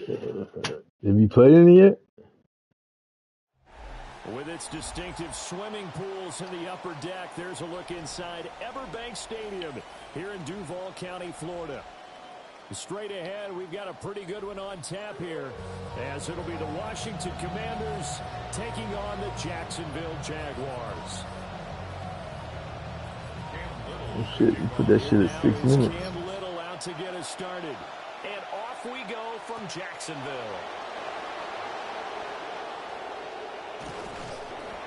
Have you played any yet? With its distinctive swimming pools in the upper deck, there's a look inside Everbank Stadium here in Duval County, Florida. Straight ahead, we've got a pretty good one on tap here, as it'll be the Washington Commanders taking on the Jacksonville Jaguars. Oh shit, you put that shit at 6 minutes. Cam Little out to get us started. And off we go from Jacksonville.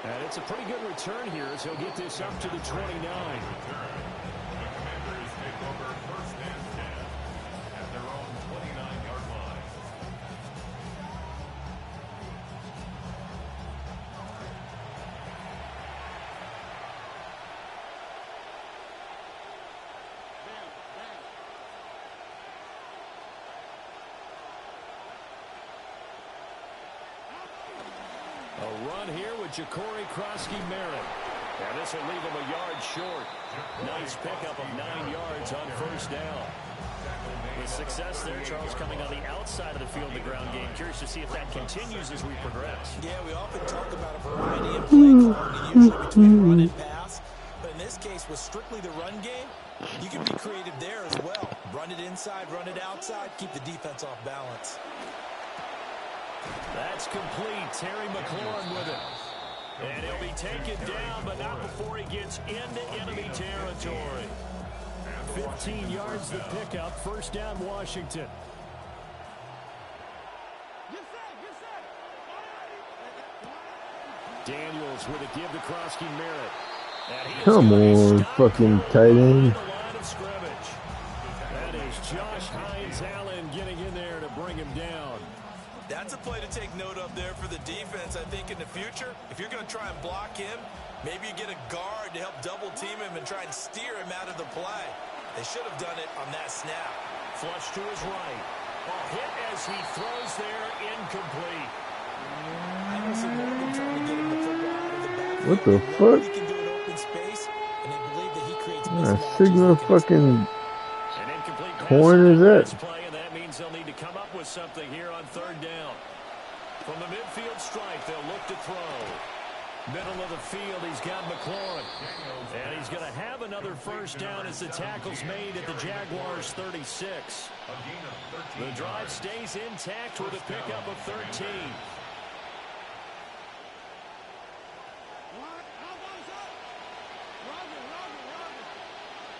And it's a pretty good return here, as he'll get this up to the 29. A run here with Ja'Cory Krosky-Merritt. And this will leave him a yard short. Nice pickup of 9 yards on first down. With success there, Charles, coming on the outside of the field, the ground game. Curious to see if that continues as we progress. Yeah, we often talk about a variety of play calling, usually between run and pass. But in this case, with strictly the run game, you can be creative there as well. Run it inside, run it outside, keep the defense off balance. That's complete. Terry McLaurin with it. And he'll be taken down, but not before he gets into enemy territory. 15 yards the pickup. First down, Washington. Daniels with a give to Krosky-Merritt. Come on, fucking tight end. That is Josh Hines-Allen getting in there to bring him down. That's a play to take note of there for the defense. I think in the future, if you're going to try and block him, maybe you get a guard to help double team him and try and steer him out of the play. They should have done it on that snap. Flush to his right. A hit as he throws there, incomplete. I don't see Morgan trying to get him the football out of the backfield. What the fuck? He can do an open space, and they believe that he creates Sigma fucking corn is that? Play, and that means they'll need to come up with something here on third down. From the midfield stripe, they'll look to throw. Middle of the field, he's got McLaurin. And he's going to have another first down as the tackle's made at the Jaguars' 36. The drive stays intact with a pickup of 13.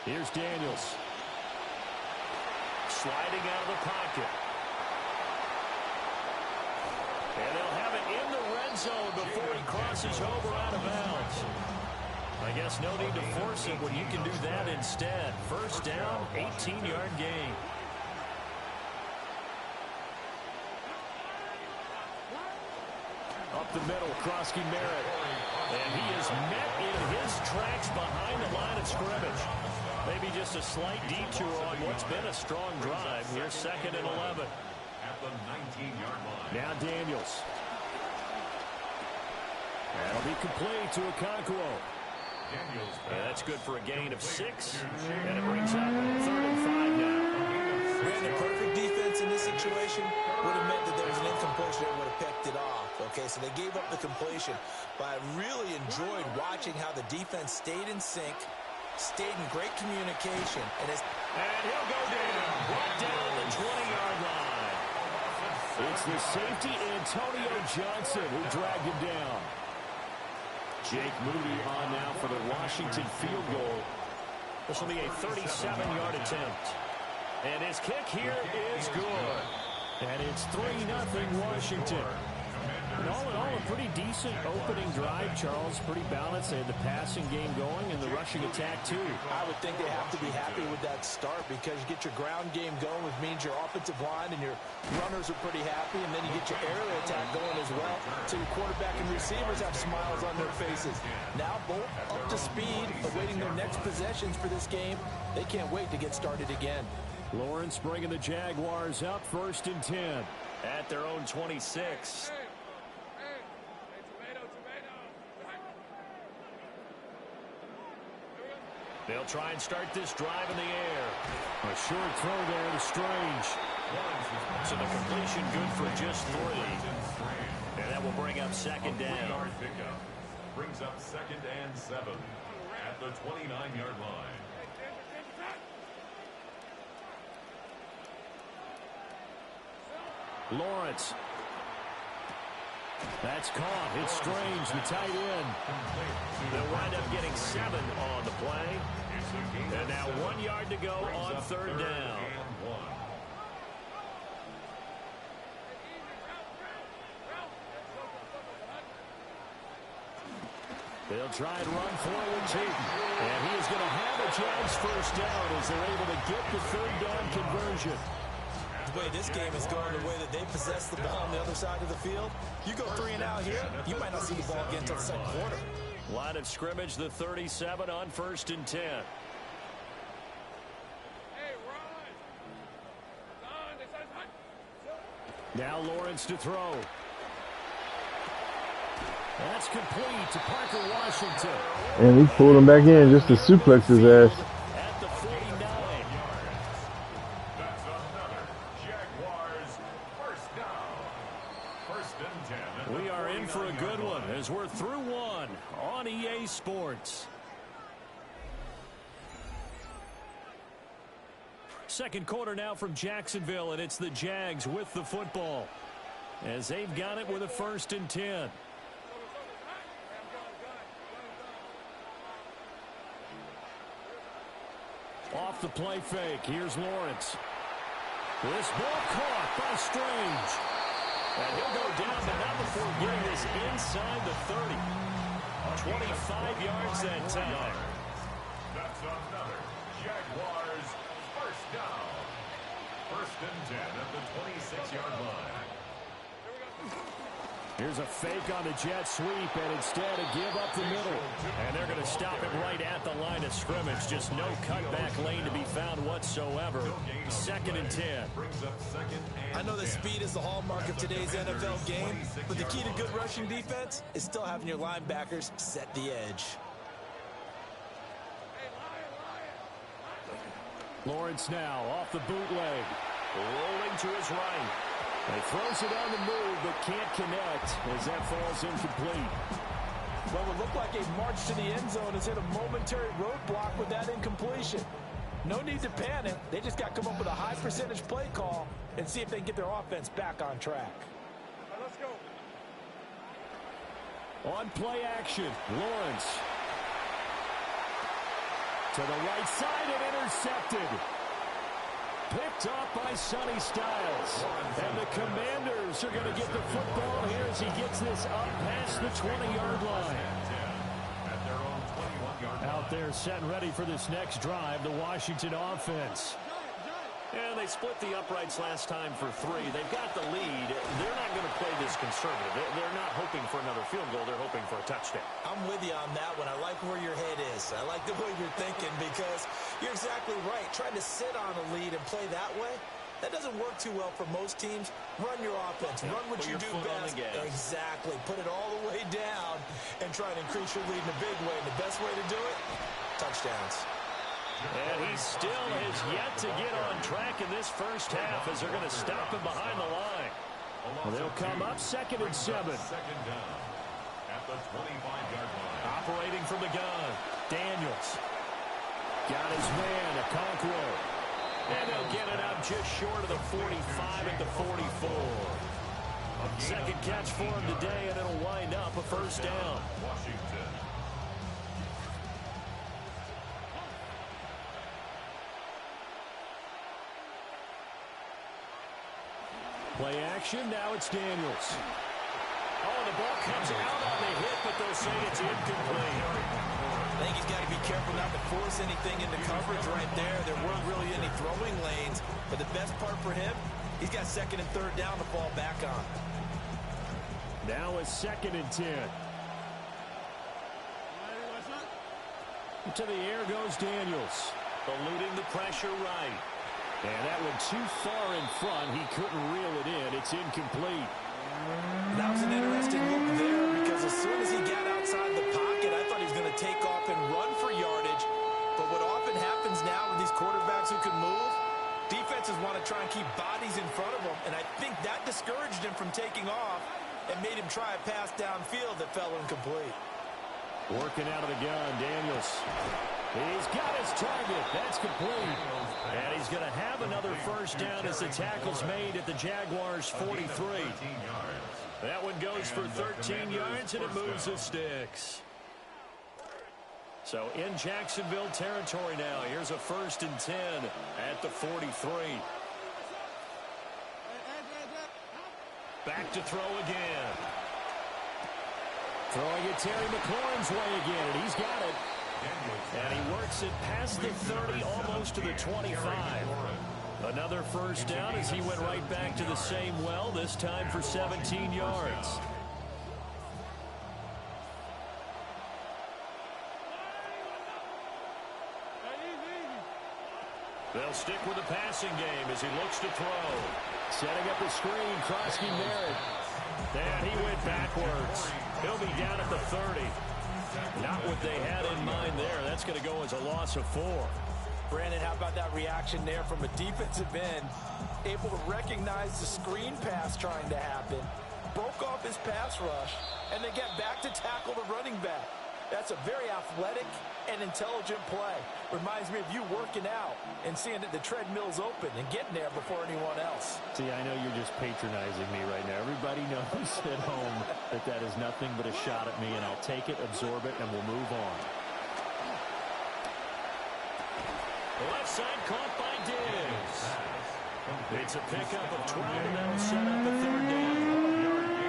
Here's Daniels. Sliding out of the pocket. And they'll have it in the red zone before he crosses over out of bounds. I guess no need to force it when you can do that instead. First down, 18-yard gain. Up the middle, Krosky-Merritt. And he is met in his tracks behind the line of scrimmage. Maybe just a slight detour on what's been a strong drive. Here's 2nd and 11. At the 19-yard line. Now Daniels. That'll be complete to Okonkwo. And that's good for a gain of 6. And it brings up 3rd and 5 now. Ran the perfect defense in this situation would have meant that there was an incompletion that would have picked it off. Okay, so they gave up the completion. But I really enjoyed watching how the defense stayed in sync, stayed in great communication. And he'll go down. Brought down the 20-yard line. It's the safety, Antonio Johnson, who dragged him down. Jake Moody on now for the Washington field goal. This will be a 37-yard attempt. And his kick here is good. And it's 3-0 Washington. And all in all, a pretty decent opening drive, Charles. Pretty balanced. They had the passing game going and the rushing attack, too. I would think they have to be happy with that start because you get your ground game going, which means your offensive line and your runners are pretty happy, and then you get your aerial attack going as well. So your quarterback and receivers have smiles on their faces. Now both up to speed, awaiting their next possessions for this game. They can't wait to get started again. Lawrence bringing the Jaguars up 1st and 10 at their own 26. They'll try and start this drive in the air. A short throw there to Strange. So the completion good for just 3. And that will bring up second down. Brings up 2nd and 7 at the 29-yard line. Lawrence. That's caught. It's Strange, the tight end. They'll wind up getting 7 on the play. And now 1 yard to go on 3rd down. They'll try and run forward, too. And he is going to have a Jags first down as they're able to get the 3rd down conversion. The way this game is going, the way that they possess the ball on the other side of the field, you go 3 and out here, you might not see the ball again until the 2nd quarter. Line of scrimmage, the 37 on 1st and 10. Now Lawrence to throw. That's complete to Parker Washington. And he pulled him back in just to suplex his ass. At the 49. That's another Jaguars first down. 1st and 10. We are in for a good one as we're through 1 on EA Sports. Second quarter now from Jacksonville, and it's the Jags with the football as they've got it with a 1st and 10. Off the play fake. Here's Lawrence. This ball caught by Strange. And he'll go down, but not before getting this inside the 30. 25 yards that time. That's another Jaguars first down. 1st and 10 at the 26-yard line. Here's a fake on the jet sweep, and instead a give up the middle. And they're going to stop it right at the line of scrimmage. Just no cutback lane to be found whatsoever. 2nd and 10. I know that speed is the hallmark of today's NFL game, but the key to good rushing defense is still having your linebackers set the edge. Lawrence now off the bootleg. Rolling to his right. He throws it on the move, but can't connect as that falls incomplete. What would look like a march to the end zone has hit a momentary roadblock with that incompletion. No need to panic. They just got to come up with a high percentage play call and see if they can get their offense back on track. Let's go. On play action, Lawrence. To the right side and intercepted. Picked up by Sonny Styles. And the Commanders are going to get the football here as he gets this up past the 20-yard line. Out there set and ready for this next drive, the Washington offense. And they split the uprights last time for 3. They've got the lead. They're not going to play this conservative. They're not hoping for another field goal. They're hoping for a touchdown. I'm with you on that one. I like where your head is. I like the way you're thinking because you're exactly right. Trying to sit on a lead and play that way, that doesn't work too well for most teams. Run your offense. Run what you do best. Exactly. Put it all the way down and try to increase your lead in a big way. And the best way to do it, touchdowns. And he still has yet to get on track in this first half as they're going to stop him behind the line. Well, they'll come up 2nd and 7. Second down at the 25-yard line. Operating from the gun, Daniels. Got his man, Okonkwo. And they'll get it up just short of the 45 at the 44. Second catch for him today, and it'll wind up a first down. Washington. Play action, now it's Daniels. Oh, the ball comes out on the hit, but they'll say it's incomplete. I think he's got to be careful not to force anything into coverage right there. There weren't really any throwing lanes, but the best part for him, he's got 2nd and 3rd down to fall back on. Now it's 2nd and 10. To the air goes Daniels, eluding the pressure right. And that one too far in front. He couldn't reel it in. It's incomplete. That was an interesting look there because as soon as he got outside the pocket, I thought he was going to take off and run for yardage. But what often happens now with these quarterbacks who can move, defenses want to try and keep bodies in from taking off and made him try a pass downfield that fell incomplete. Working out of the gun, Daniels. He's got his target. That's complete. And he's going to have another first down as the tackle's made at the Jaguars' 43. That one goes for 13 yards, and it moves the sticks. So in Jacksonville territory now. Here's a 1st and 10 at the 43. Back to throw again. Throwing it Terry McLaurin's way again, and he's got it. And he works it past the 30, almost to the 25. Another first down as he went right back to the same well, this time for 17 yards. They'll stick with the passing game as he looks to throw. Setting up the screen, Krosky Merritt. And he went backwards. He'll be down at the 30. Not what they had in mind there. That's going to go as a loss of 4. Brandon, how about that reaction there from a defensive end? Able to recognize the screen pass trying to happen, broke off his pass rush, and then get back to tackle the running back. That's a very athletic and intelligent play. Reminds me of you working out and seeing that the treadmill's open and getting there before anyone else. See, I know you're just patronizing me right now. Everybody knows at home that that is nothing but a shot at me, and I'll take it, absorb it, and we'll move on. Left side caught by Diggs. It's a pickup of 12, and that'll set up a 3rd down.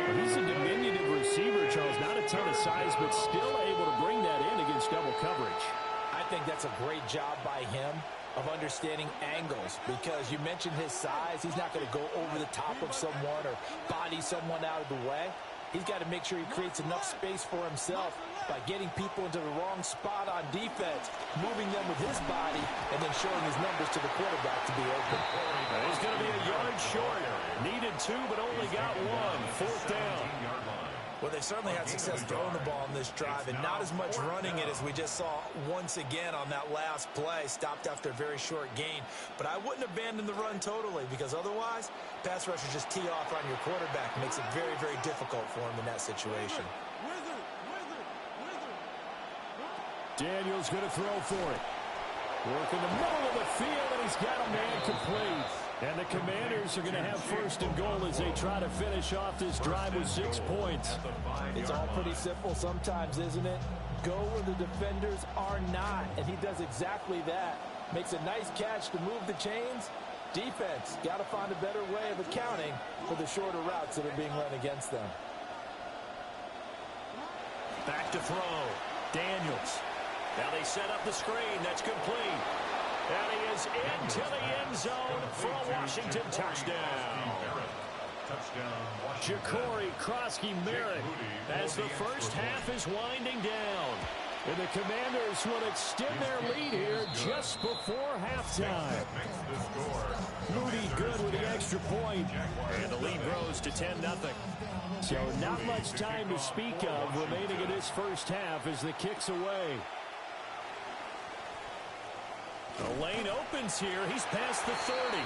Well, he's a diminutive receiver, Charles. Not a ton of size, but still able to bring that in against double coverage. I think that's a great job by him of understanding angles, because you mentioned his size. He's not going to go over the top of someone or body someone out of the way. He's got to make sure he creates enough space for himself by getting people into the wrong spot on defense, moving them with his body, and then showing his numbers to the quarterback to be open. He's going to be a yard short. Needed 2, but only got 1. 4th down. Well, they certainly had success throwing the ball in this drive, and not as much running it as we just saw once again on that last play. Stopped after a very short gain. But I wouldn't abandon the run totally, because otherwise, pass rushers just tee off on your quarterback. It makes it very, very difficult for him in that situation. Daniels going to throw for it. Working the middle of the field, and he's got a man complete. And the Commanders are going to have 1st and goal as they try to finish off this drive with 6 points. It's all pretty simple sometimes, isn't it? Go where the defenders are not, and he does exactly that. Makes a nice catch to move the chains. Defense got to find a better way of accounting for the shorter routes that are being run against them. Back to throw. Daniels. Now they set up the screen. That's complete. And he is into the end zone for a Washington touchdown. Ja'Cory Krosky Merritt as the first half is winding down. And the Commanders will extend their lead here just before halftime. Moody good with the extra point. And the lead grows to 10-0. So not much time to speak of remaining in this first half as the kick's away. The lane opens here. He's past the 30.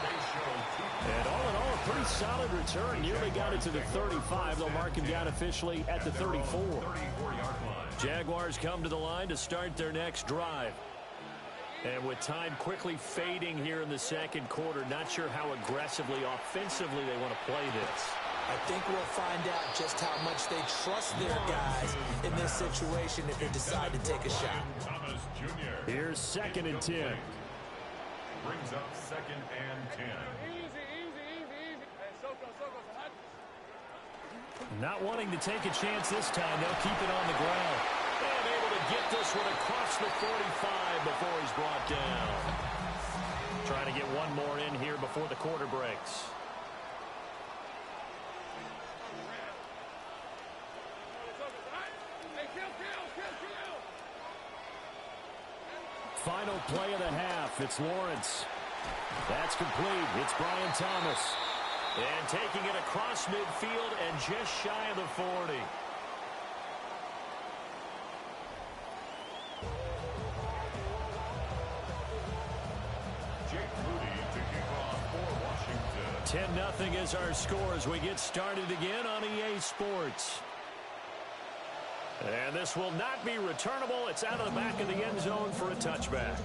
And all in all, a pretty solid return. Nearly got it to the 35. They'll mark him down officially at the 34. Jaguars come to the line to start their next drive. And with time quickly fading here in the second quarter, not sure how aggressively, offensively they want to play this. I think we'll find out just how much they trust their guys in this situation if they decide to take a shot. Here's 2nd and 10. Brings up 2nd and 10. Not wanting to take a chance this time. They'll keep it on the ground. And able to get this one across the 45 before he's brought down. Trying to get one more in here before the quarter breaks. Final play of the half. It's Lawrence. That's complete. It's Brian Thomas. And taking it across midfield and just shy of the 40. 10-0 is our score as we get started again on EA Sports. And this will not be returnable. It's out of the back of the end zone for a touchback.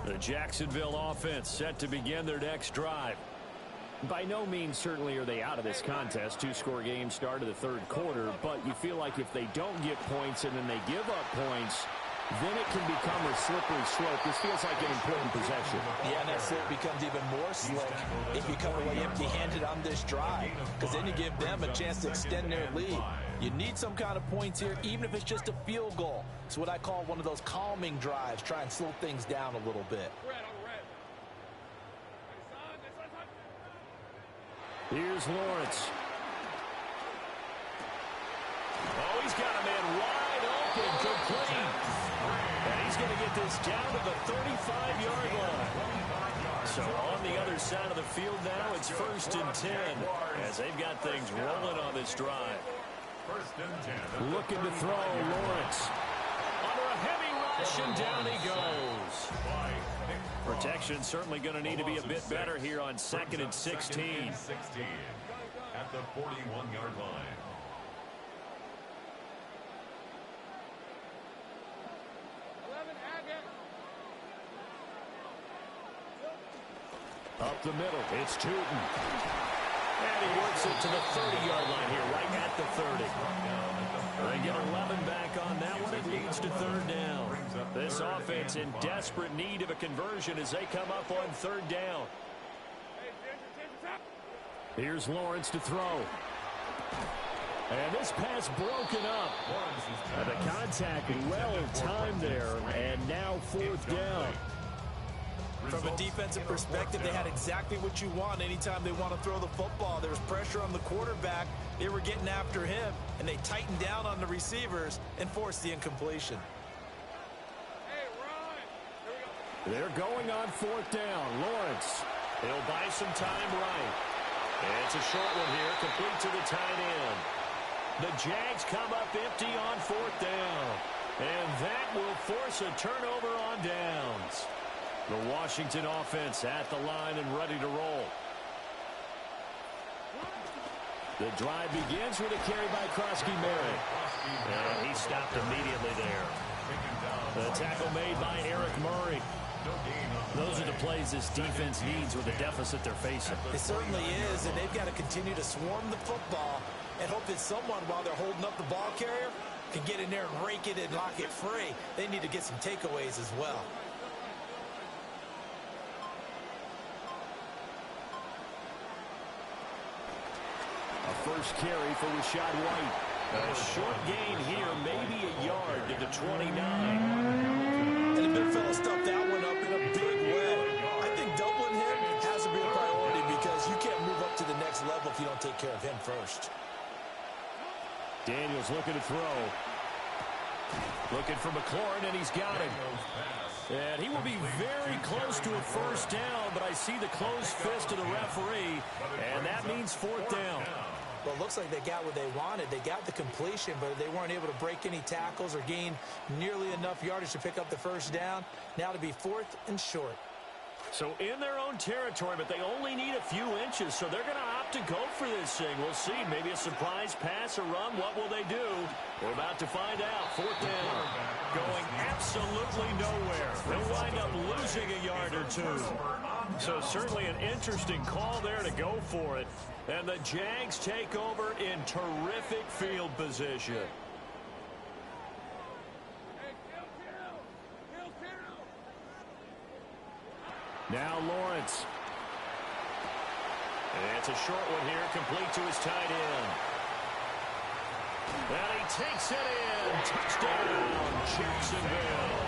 The Jacksonville offense set to begin their next drive. By no means certainly are they out of this contest. Two-score game start of the third quarter, but you feel like if they don't get points and then they give up points, then it can become a slippery slope. This feels like an important possession. Yeah, and that slope becomes even more slick if you come away empty-handed on this drive, because then you give them a chance to extend their lead. You need some kind of points here, even if it's just a field goal. It's what I call one of those calming drives. Try and slow things down a little bit. Here's Lawrence. Oh, he's got a man wide open, complete. And he's going to get this down to the 35-yard line. So on the other side of the field now, it's 1st and 10 as they've got things rolling on this drive. 1st and 10. Looking to throw, Lawrence. Under a heavy rush, and down he goes. Protection certainly going to need to be a bit better here on 2nd and 16. At the 41-yard line. Up the middle, it's Tootin. And he works it to the 30-yard line here, right at the 30. They get 11 back on that one. It leads to 3rd down. This offense in desperate need of a conversion as they come up on 3rd down. Here's Lawrence to throw. And this pass broken up. And the contact well timed there. And now 4th down. From a defensive perspective, they had exactly what you want anytime they want to throw the football. There was pressure on the quarterback. They were getting after him, and they tightened down on the receivers and forced the incompletion. They're going on 4th down. Lawrence, he'll buy some time right. It's a short one here, complete to the tight end. The Jags come up empty on 4th down, and that will force a turnover on downs. The Washington offense at the line and ready to roll. The drive begins with a carry by Krosky-Merritt. And he stopped immediately there. The tackle made by Eric Murray. Those are the plays this defense needs with the deficit they're facing. It certainly is, and they've got to continue to swarm the football and hope that someone, while they're holding up the ball carrier, can get in there and rake it and lock it free. They need to get some takeaways as well. First carry for Rashad White. A short gain here, maybe a yard to the 29. And the big fella stuffed that one up in a big way. I think doubling him has to be a priority because you can't move up to the next level if you don't take care of him first. Daniels looking to throw. Looking for McLaurin, and he's got him. And he will be very close to a 1st down, but I see the closed fist of the referee, and that means 4th down. Well, it looks like they got what they wanted. They got the completion, but they weren't able to break any tackles or gain nearly enough yardage to pick up the 1st down. Now to be 4th and short. So in their own territory, but they only need a few inches, so they're going to opt to go for this thing. We'll see. Maybe a surprise pass or run. What will they do? We're about to find out. 4th down. Going absolutely nowhere. They'll wind up losing a yard or two. So certainly an interesting call there to go for it. And the Jags take over in terrific field position. Now Lawrence. And it's a short one here, complete to his tight end. And he takes it in. Touchdown, Jacksonville.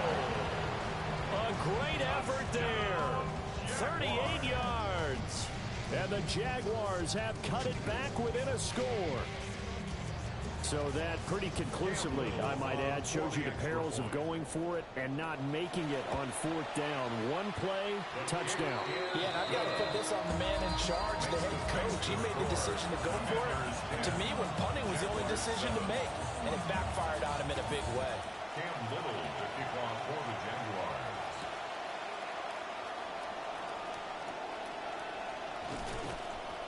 A great effort there. 38 yards. And the Jaguars have cut it back within a score. So that pretty conclusively, I might add, shows you the perils of going for it and not making it on 4th down. One play, touchdown. Yeah, and I've got to put this on the man in charge, the head coach. He made the decision to go for it. And to me, when punting was the only decision to make, and it backfired on him in a big way. Cam Little to kick off for the Jaguars.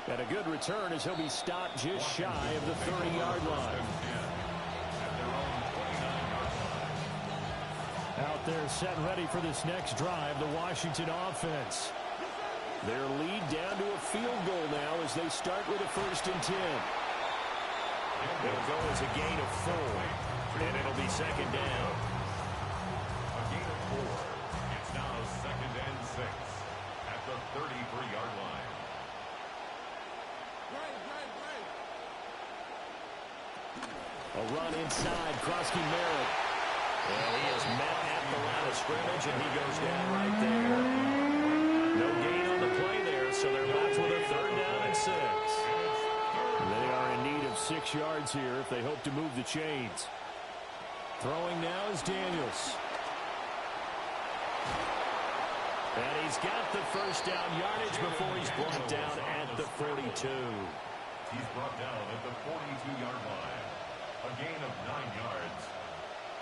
And a good return as he'll be stopped just shy of the 30-yard line. Out there set and ready for this next drive, the Washington offense. Their lead down to a field goal now as they start with a 1st and 10. It'll go as a gain of 4, and it'll be 2nd down. A gain of 4. It's now 2nd and 6 at the 33-yard line. A run inside, Krosky Merritt. And he is met at the line of scrimmage, and he goes down right there. No gain on the play there, so they're left with a 3rd down and 6. They are in need of 6 yards here if they hope to move the chains. Throwing now is Daniels. And he's got the 1st down yardage before he's brought down at the 42. He's brought down at the 42-yard line. A gain of 9 yards.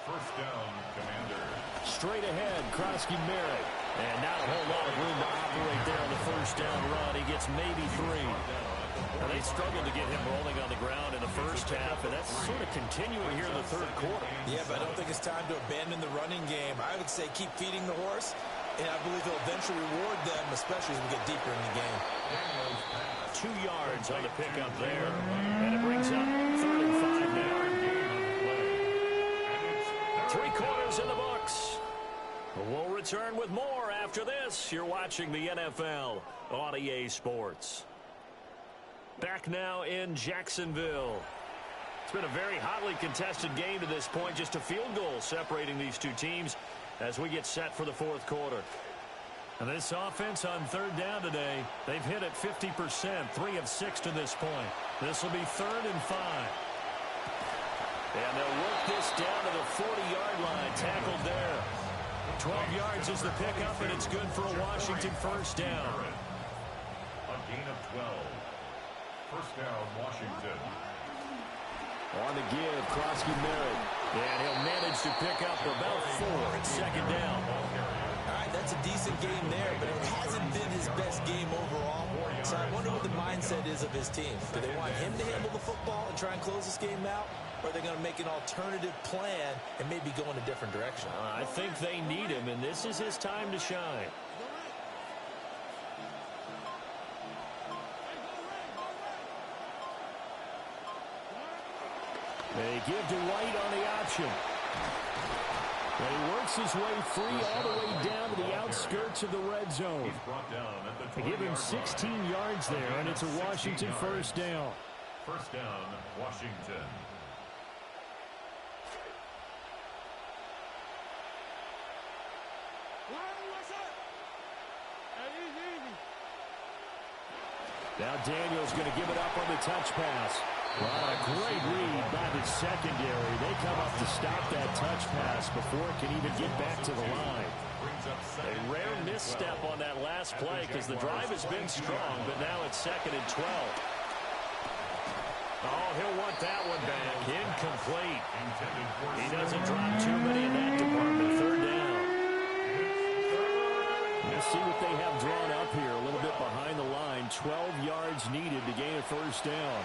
1st down, Commanders. Straight ahead, Krosky Merritt. And not a whole lot of room to operate there on the 1st down run. He gets maybe 3. Now, they struggled to get him rolling on the ground in the 1st half, and that's sort of continuing here in the 3rd quarter. Yeah, but I don't think it's time to abandon the running game. I would say keep feeding the horse, and I believe they'll eventually reward them, especially as we get deeper in the game. 2 yards on the pickup there, and it brings up 3rd and 5 now. 3 quarters in the books. We'll return with more after this. You're watching the NFL on EA Sports. Back now in Jacksonville. It's been a very hotly contested game to this point. Just a field goal separating these two teams as we get set for the 4th quarter. And this offense on 3rd down today, they've hit it 50%, 3 of 6 to this point. This will be 3rd and 5. And they'll work this down to the 40-yard line, tackled there. 12 yards is the pickup, and it's good for a Washington 1st down. A gain of 12. 1st down, Washington. On the give, Krosky Merritt. And he'll manage to pick up about 4. It's 2nd down. All right, that's a decent game there, but it hasn't been his best game overall. So I wonder what the mindset is of his team. Do they want him to handle the football and try and close this game out? Or are they going to make an alternative plan and maybe go in a different direction? I think they need him, and this is his time to shine. They give to White on the option. And he works his way free all the way down to the outskirts of the red zone. They give him 16 yards there, and it's a Washington 1st down. 1st down, Washington. Now Daniels going to give it up on the touch pass. Well, a great read by the secondary. They come up to stop that touch pass before it can even get back to the line. A rare misstep on that last play because the drive has been strong, but now it's 2nd and 12. Oh, he'll want that one back. Incomplete. He doesn't drop too many in that department. 3rd down. Let's see what they have drawn up here. A little bit behind the line. 12 yards needed to gain a 1st down.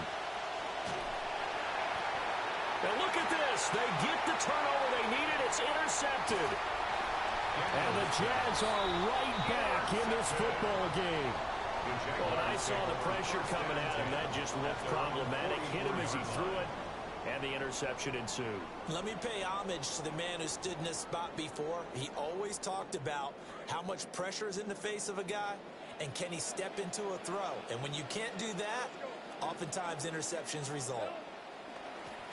And look at this. They get the turnover they needed. It's intercepted. And the Jags are right back in this football game. Well, when I saw the pressure coming at him, that just looked problematic. Hit him as he threw it, and the interception ensued. Let me pay homage to the man who stood in this spot before. He always talked about how much pressure is in the face of a guy, and can he step into a throw. And when you can't do that, oftentimes interceptions result.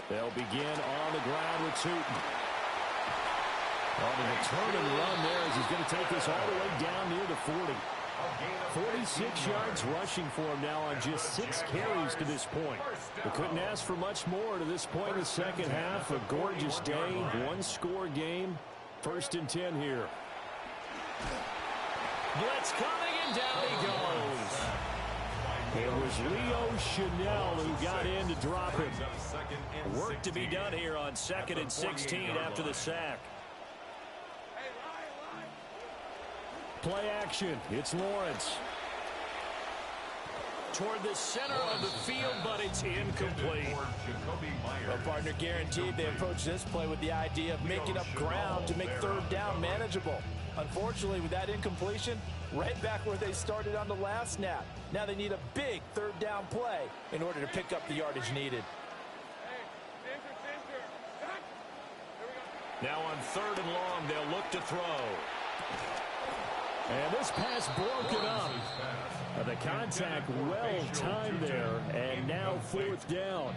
They'll begin on the ground with Tootin. On the turn and run there as he's going to take this all the way down near the 40. 46 yards rushing for him now on just 6 carries to this point. They couldn't ask for much more to this point in the 2nd half. A gorgeous day, 1-score game. 1st and 10 here. Blitz coming, and down he goes. It was Leo Chanel who got in to drop him. Work to be done here on 2nd and 16 after the sack. Play action. It's Lawrence. toward the center of the field, but it's incomplete. Well, partner, guaranteed they approach this play with the idea of making up ground to make third down manageable. Unfortunately, with that incompletion, right back where they started on the last snap. Now they need a big third down play in order to pick up the yardage needed. Now on 3rd and long, they'll look to throw. And this pass broken up. The contact well timed there, and now 4th down.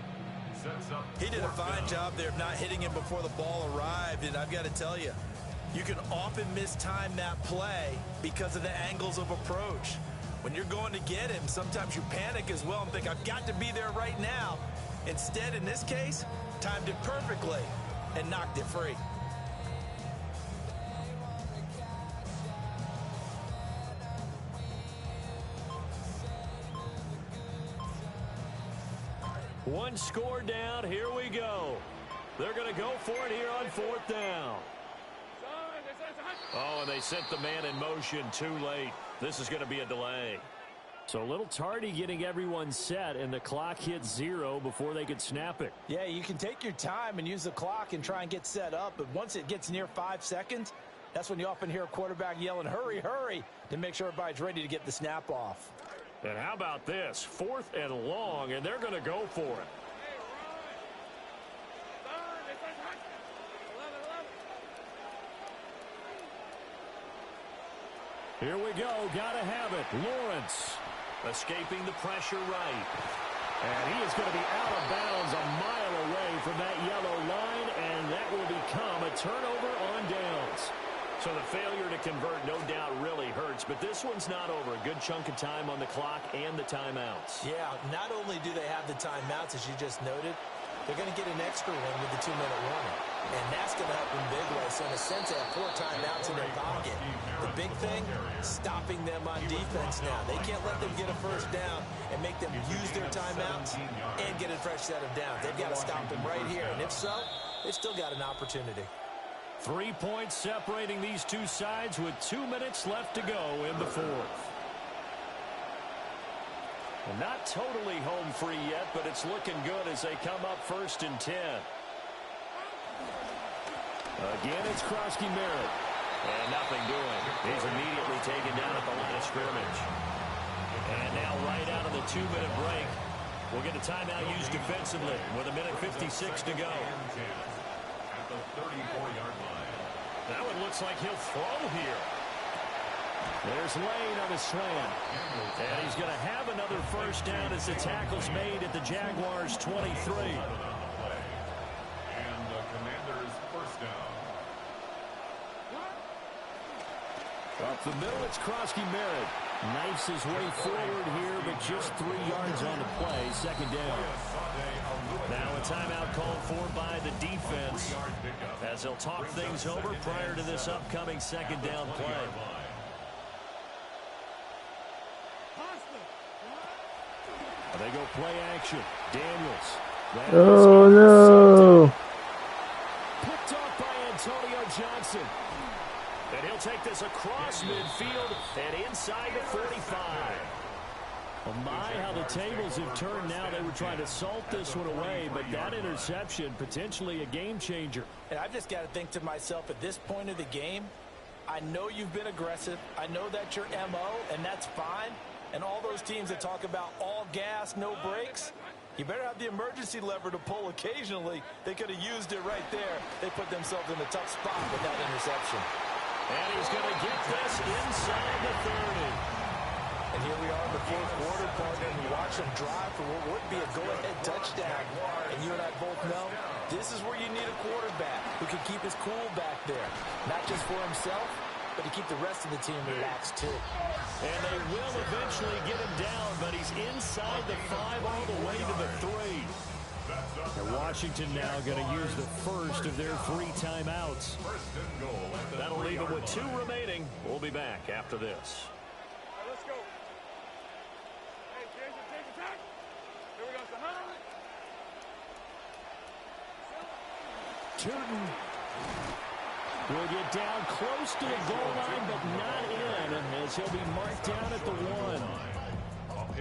He did a fine job there of not hitting him before the ball arrived, and I've got to tell you, you can often mistime that play because of the angles of approach. When you're going to get him, sometimes you panic as well and think, I've got to be there right now. Instead, in this case, timed it perfectly and knocked it free. One score down. Here we go. They're going to go for it here on 4th down. Oh, and they sent the man in motion too late. This is going to be a delay. So a little tardy getting everyone set, and the clock hits 0 before they could snap it. Yeah, you can take your time and use the clock and try and get set up, but once it gets near 5 seconds, that's when you often hear a quarterback yelling, hurry, hurry, to make sure everybody's ready to get the snap off. And how about this? 4th and long, and they're going to go for it. Here we go. Got to have it. Lawrence escaping the pressure right. And he is going to be out of bounds a mile away from that yellow line, and that will become a turnover on downs. So the failure to convert, no doubt, really hurts. But this one's not over. A good chunk of time on the clock and the timeouts. Yeah, not only do they have the timeouts, as you just noted, they're going to get an extra one with the 2-minute warning. And that's going to help in big ways. So in a sense, they have 4 timeouts in their pocket. The big thing, stopping them on defense now. They can't let them get a first down and make them use their timeouts and get a fresh set of downs. They've got to stop them right here. And if so, they've still got an opportunity. 3 points separating these two sides with 2 minutes left to go in the 4th. And not totally home free yet, but it's looking good as they come up 1st and 10. Again, it's Krosky-Merritt. And nothing doing. He's immediately taken down at the line of scrimmage. And now right out of the 2-minute break, we'll get a timeout used defensively with 1:56 to go. That one looks like he'll throw here. There's Lane on his slant. And he's going to have another first down as the tackle's made at the Jaguars' 23. And the Commanders' first down. Up the middle, it's Krosky-Merritt. Knifes his way forward here, but just 3 yards on the play. 2nd down. Now a timeout called for by the defense as they'll talk things over prior to this upcoming 2nd down play. They go play action. Daniels. Oh, no. Picked off by Antonio Johnson. And he'll take this across midfield and inside the 45. Well, my, how the tables have turned now. They were trying to salt this one away, but that interception, potentially a game changer. And I've just got to think to myself, at this point of the game, I know you've been aggressive. I know that's your MO, and that's fine. And all those teams that talk about all gas, no brakes, you better have the emergency lever to pull occasionally. They could have used it right there. They put themselves in a tough spot with that interception. And he's going to get this inside the 30. And here we are in the 4th quarter, partner, and you watch them drive for what would be a go-ahead touchdown. And you and I both know this is where you need a quarterback who can keep his cool back there. Not just for himself, but to keep the rest of the team relaxed too. And they will eventually get him down, but he's inside the 5 all the way to the 3. And Washington now going to use the first of their 3 timeouts. That'll leave them with 2 remaining. We'll be back after this. Let's go. Hey, Jason, take attack. Here we go. Tootin will get down close to the goal line, but not in, as he'll be marked down at the 1.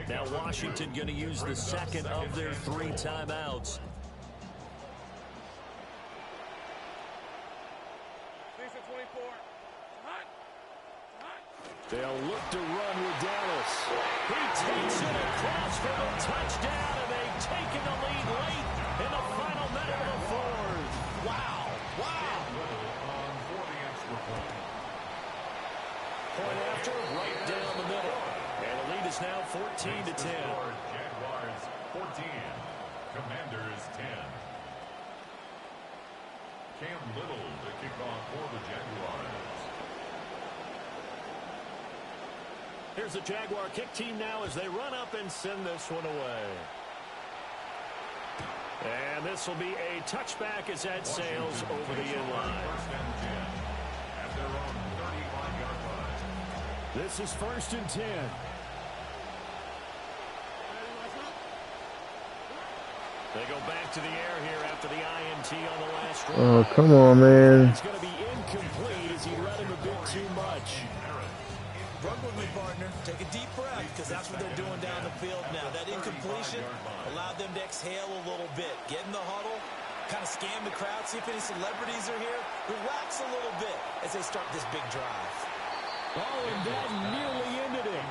Now Washington going to use the second of their 3 timeouts. Lisa 24. Hot. Hot. They'll look to run with Dallas. He takes it across for the touchdown, and they've taken the lead late in the final minute of the fourth. Wow. Wow. Point after, right down the middle. And the lead is now 14-10. Jaguars 14, Commanders 10. Cam Little to kick off for the Jaguars. Here's the Jaguar kick team now as they run up and send this one away. And this will be a touchback as that sails over the inline. First and 10 at their own 35-yard line. This is 1st and 10. They go back to the air here after the INT on the last drive. Oh, come on, man. It's going to be incomplete as he let him a bit too much. Run with me, partner. Take a deep breath, because that's what they're doing down the field now. That incompletion allowed them to exhale a little bit. Get in the huddle, kind of scan the crowd, see if any celebrities are here. Relax a little bit as they start this big drive. Oh, and that nearly ended it.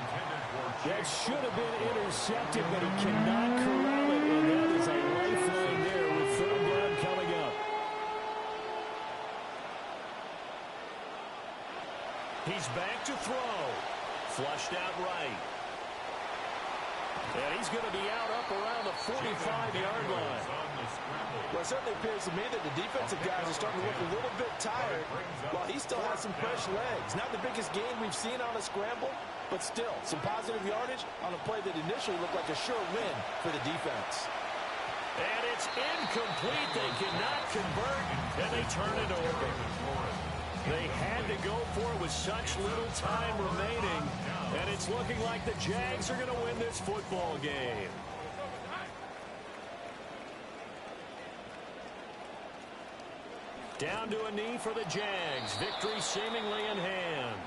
That should have been intercepted, but he cannot corral it, and that is a lifeline there with 3rd down coming up. He's back to throw. Flushed out right. And he's going to be out up around the 45-yard line. Well, it certainly appears to me that the defensive guys are starting to look a little bit tired while he still has some fresh legs. Not the biggest gain we've seen on a scramble, but still some positive yardage on a play that initially looked like a sure win for the defense. And it's incomplete. They cannot convert, and they turn it over. They had to go for it with such little time remaining, and it's looking like the Jags are going to win this football game. Down to a knee for the Jags. Victory seemingly in hand.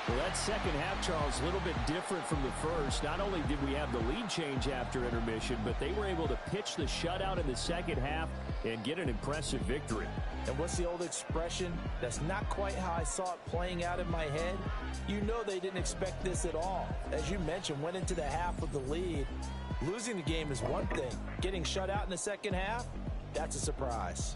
Well, that second half, Charles, a little bit different from the first. Not only did we have the lead change after intermission, but they were able to pitch the shutout in the second half and get an impressive victory. And what's the old expression? That's not quite how I saw it playing out in my head. You know they didn't expect this at all. As you mentioned, went into the half with the lead. Losing the game is one thing. Getting shut out in the second half, that's a surprise.